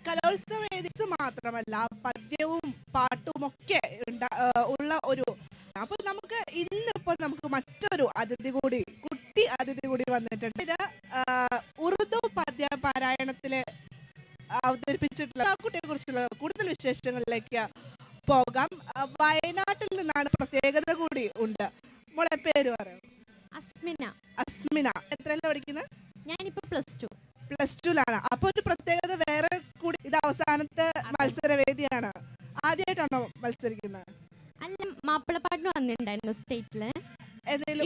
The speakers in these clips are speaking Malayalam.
കലോത്സവ വേദിസ് മാത്രമല്ല പദ്യവും പാട്ടും ഒക്കെ ഉള്ള ഒരു. അപ്പൊ നമുക്ക് ഇന്നിപ്പോ നമുക്ക് മറ്റൊരു അതിഥി കൂടി, കുട്ടി അതിഥി കൂടി വന്നിട്ടുണ്ട്. ഇത് ഉറുദു പദ്യ പാരായണത്തില് അവതരിപ്പിച്ചിട്ടുള്ള ആ കുട്ടിയെ കുറിച്ചുള്ള കൂടുതൽ വിശേഷങ്ങളിലേക്ക് പോകാം. വയനാട്ടിൽ നിന്നാണ്, പ്രത്യേകത കൂടി ഉണ്ട്. മോളെ പേര് പറയാം. അസ്മിന. അസ്മിന എത്രയല്ല പഠിക്കുന്നത്? ഞാനിപ്പോ +2. +2ലാണ്. അപ്പൊ ഒരു പ്രത്യേകത വേറെ കൂടി, ഇത് അവസാനത്തെ മത്സരവേദിയാണ്. ആദ്യമായിട്ടാണോ മത്സരിക്കുന്നത്? അല്ല, മാപ്പിളപ്പാട്ടിന് വന്നിട്ടുണ്ടായിരുന്നു സ്റ്റേറ്റില്.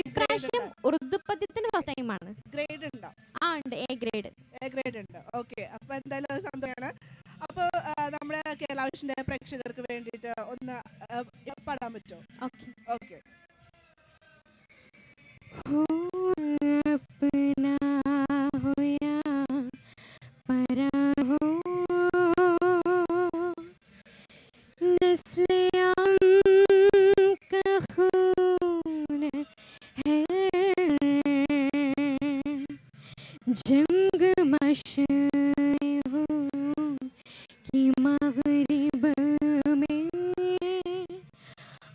ഇപ്രാവശ്യം എന്തെങ്കിലും ഉറുദു പദ്യത്തിന് ഫസ്റ്റ് ടൈമാണ്. ഗ്രേഡ് ഉണ്ടോ? ആ ഉണ്ട്, എ ഗ്രേഡ്. എ ഗ്രേഡ് ഉണ്ട്. ഓക്കെ, അപ്പൊ എന്തായാലും അത് സന്തോഷമാണ്. അപ്പൊ നമ്മുടെ കേരള വിഷന്റെ പ്രേക്ഷകർക്ക് വേണ്ടിയിട്ട് ഒന്ന് പാടാൻ പറ്റുമോ? ഓക്കെ. ഓക്കെ. अपना होया परा हो, नस्ले आम का खून है, जंग मशए हो कि मगरिब में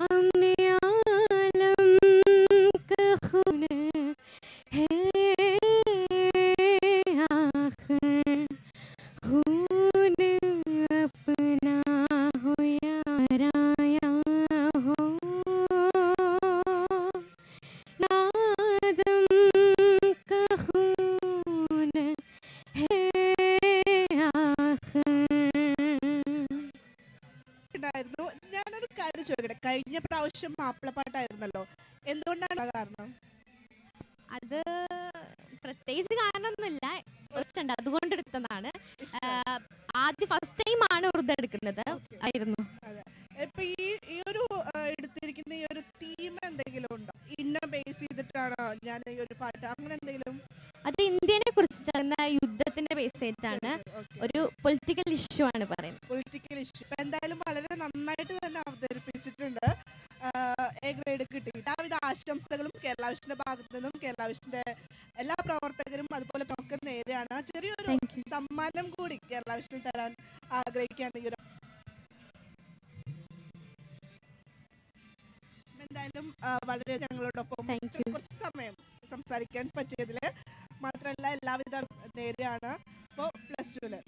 हमने आलम का खून है, आखिर खून अपना हो या पराया हो, नादम का खून है, आखिर. ഉണ്ടായിരുന്നു. ഞാനൊരു കാര്യം ചോദിക്കട്ടെ, കഴിഞ്ഞ പ്രാവശ്യം മാപ്പിളപ്പാട്ടായിരുന്നല്ലോ, എന്തുകൊണ്ടാണ് ആ കാരണം? അത് പ്രത്യേകിച്ച് കാരണമൊന്നുമില്ല, ഇഷ്ടമുണ്ട് അതുകൊണ്ട് എടുത്തതാണ്. ആദ്യം ഫസ്റ്റ് ടൈം ആണ് ഉറുദു എടുക്കുന്നത് ആയിരുന്നു. അതെ. ഇപ്പൊ ഈ ഒരു എടുത്തിരിക്കുന്ന ഈ ഒരു തീം എന്തെങ്കിലും ഉണ്ടോ? ഇന്ന ബേസ് ചെയ്തിട്ടാണോ ഞാൻ ഈ ഒരു പാട്ട്, അങ്ങനെ എന്തെങ്കിലും? അത് ഇന്ത്യനെ കുറിച്ചിട്ടാണ്, യുദ്ധത്തിന്റെ ബേസ് ആയിട്ടാണ്, ഒരു പൊളിറ്റിക്കൽ ഇഷ്യൂ ആണ് പറയുന്നത്. Political issue. ഇപ്പൊ എന്തായാലും വളരെ നന്നായിട്ട് തന്നെ അവതരിപ്പിച്ചിട്ടുണ്ട്. എ ഗ്രേഡ് കിട്ടി. എല്ലാവിധ ആശംസകളും കേരള വിഷന്റെ ഭാഗത്തു നിന്നും കേരള വിഷന്റെ എല്ലാ പ്രവർത്തകരും അതുപോലെ ഒക്കെ നേരെയാണ്. ചെറിയൊരു സമ്മാനം കൂടി കേരള വിഷന് തരാൻ ആഗ്രഹിക്കുകയാണ്. ഈ ഒരു എന്തായാലും വളരെ ഞങ്ങളോടൊപ്പം കുറച്ച് സമയം സംസാരിക്കാൻ പറ്റിയതില് മാത്രമല്ല എല്ലാവിധ നേരെയാണ്. ഇപ്പോൾ +2